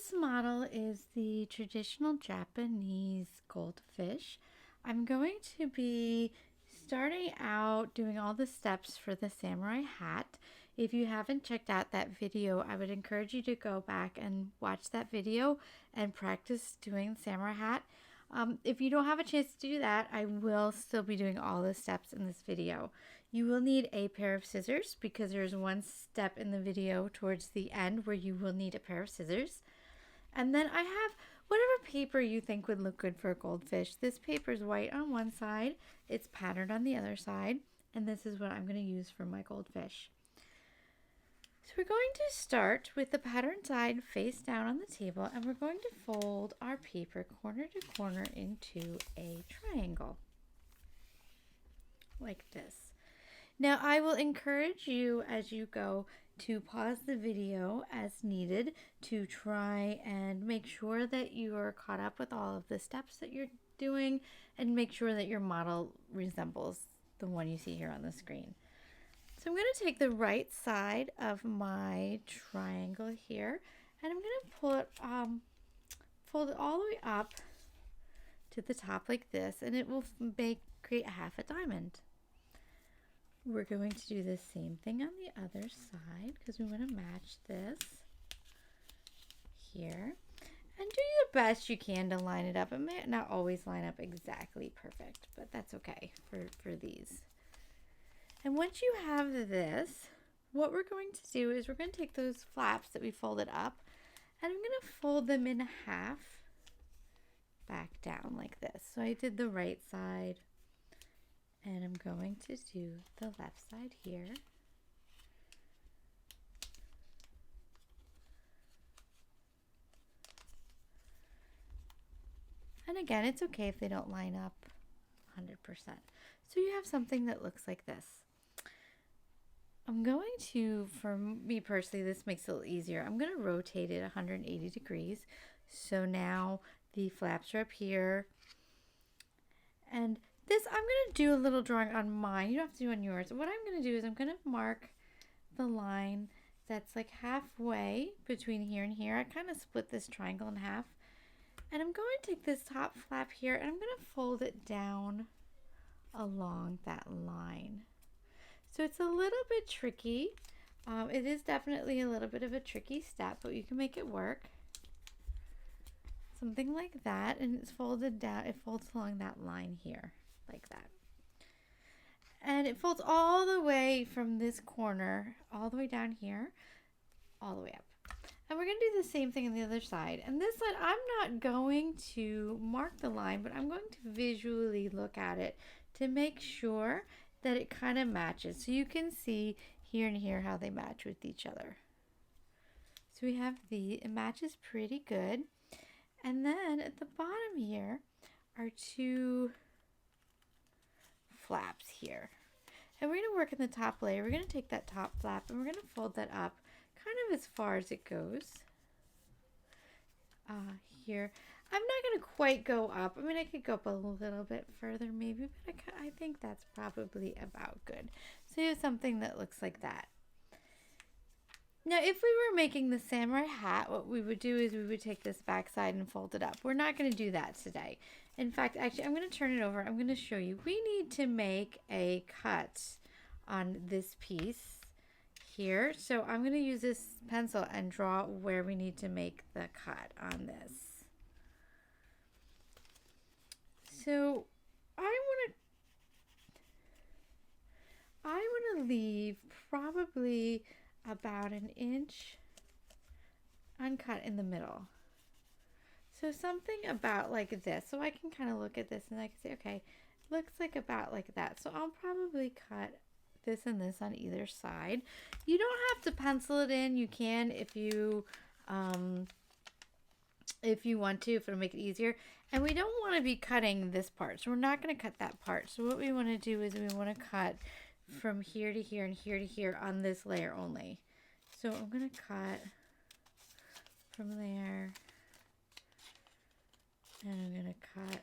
This model is the traditional Japanese goldfish. I'm going to be starting out doing all the steps for the samurai hat. If you haven't checked out that video, I would encourage you to go back and watch that video and practice doing the samurai hat. If you don't have a chance to do that, I will still be doing all the steps in this video. You will need a pair of scissors because there's one step in the video towards the end where you will need a pair of scissors. And then I have whatever paper you think would look good for a goldfish. This paper is white on one side, it's patterned on the other side, and this is what I'm going to use for my goldfish. So we're going to start with the pattern side face down on the table, and we're going to fold our paper corner to corner into a triangle, like this. Now I will encourage you as you go to pause the video as needed to try and make sure that you are caught up with all of the steps that you're doing and make sure that your model resembles the one you see here on the screen. So I'm going to take the right side of my triangle here and I'm going to pull it, fold it all the way up to the top like this, and it will create a half a diamond. We're going to do the same thing on the other side because we want to match this here. And do your best you can to line it up. It may not always line up exactly perfect, but that's okay for these. And once you have this, what we're going to do is we're going to take those flaps that we folded up and I'm going to fold them in half back down like this. So I did the right side. And I'm going to do the left side here. And again, it's okay if they don't line up 100%. So you have something that looks like this. I'm going to, for me personally, this makes it a little easier. I'm going to rotate it 180 degrees. So now the flaps are up here. And this, I'm going to do a little drawing on mine. You don't have to do on yours. What I'm going to do is I'm going to mark the line that's like halfway between here and here. I kind of split this triangle in half. And I'm going to take this top flap here and I'm going to fold it down along that line. So it's a little bit tricky. It is definitely a little bit of a tricky step, but you can make it work. Something like that, and it's folded down. It folds along that line here. Like that. And it folds all the way from this corner, all the way down here, all the way up. And we're going to do the same thing on the other side. And this side, I'm not going to mark the line, but I'm going to visually look at it to make sure that it kind of matches. So you can see here and here how they match with each other. So we have it matches pretty good. And then at the bottom here are two flaps here, and we're going to work in the top layer. We're going to take that top flap and we're going to fold that up kind of as far as it goes here. I'm not going to quite go up. I mean, I could go up a little bit further maybe, but I think that's probably about good. So you have something that looks like that. Now, if we were making the samurai hat, what we would do is we would take this back side and fold it up. We're not going to do that today. In fact, actually, I'm going to turn it over. I'm going to show you. We need to make a cut on this piece here. So I'm going to use this pencil and draw where we need to make the cut on this. So I want to leave probably about an inch uncut in the middle. So something about like this. So I can kind of look at this and I can say, okay, looks like about like that. So I'll probably cut this and this on either side. You don't have to pencil it in. You can if you want to, if it'll make it easier. And we don't want to be cutting this part. So we're not going to cut that part. So what we want to do is we want to cut from here to here and here to here on this layer only. So I'm going to cut from there, and I'm going to cut.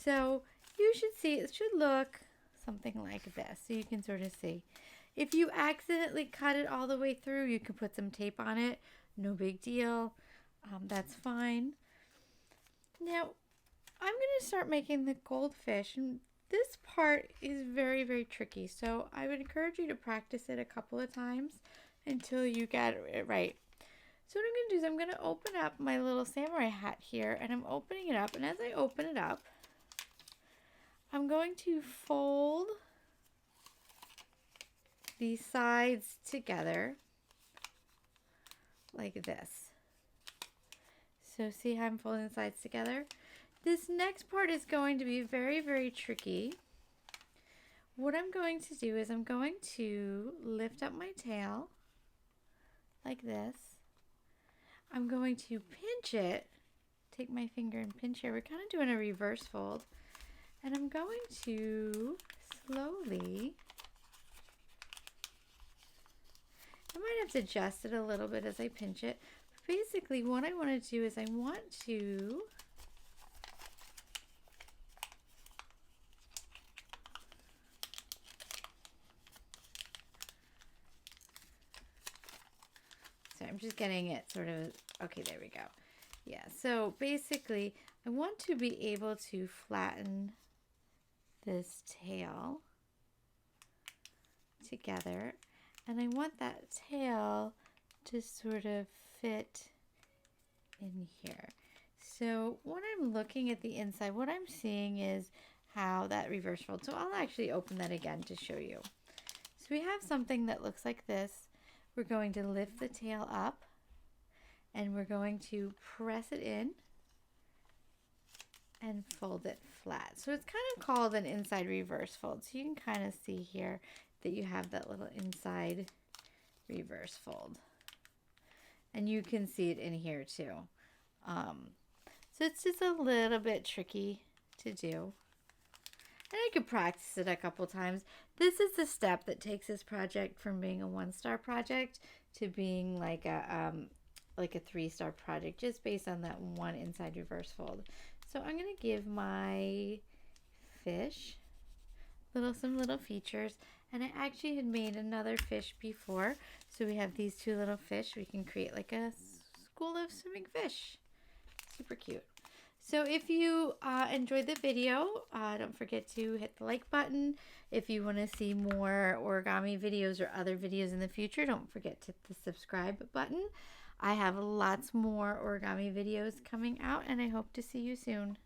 So you should see, it should look something like this. So you can sort of see. If you accidentally cut it all the way through, you can put some tape on it. No big deal. That's fine. Now, I'm going to start making the goldfish. And this part is very, very tricky. So I would encourage you to practice it a couple of times until you get it right. So what I'm going to do is I'm going to open up my little samurai hat here. And I'm opening it up. And as I open it up, I'm going to fold these sides together like this. So see how I'm folding the sides together? This next part is going to be very, very tricky. What I'm going to do is I'm going to lift up my tail like this. I'm going to pinch it. Take my finger and pinch here. We're kind of doing a reverse fold. And I'm going to slowly, I might have to adjust it a little bit as I pinch it. But basically what I want to do is I want to I'm just getting it sort of, okay, there we go. Yeah, so basically I want to be able to flatten this tail together, and I want that tail to sort of fit in here. So when I'm looking at the inside, what I'm seeing is how that reverse fold. So I'll actually open that again to show you. So we have something that looks like this. We're going to lift the tail up and we're going to press it in and fold it flat. So it's kind of called an inside reverse fold. So you can kind of see here that you have that little inside reverse fold. And you can see it in here too. So it's just a little bit tricky to do. And I could practice it a couple times. This is the step that takes this project from being a 1-star project to being like a 3-star project, just based on that one inside reverse fold. So I'm going to give my fish some little features. And I actually had made another fish before. So we have these 2 little fish. We can create like a school of swimming fish. Super cute. So if you enjoyed the video, don't forget to hit the like button. If you want to see more origami videos or other videos in the future, don't forget to hit the subscribe button. I have lots more origami videos coming out, and I hope to see you soon.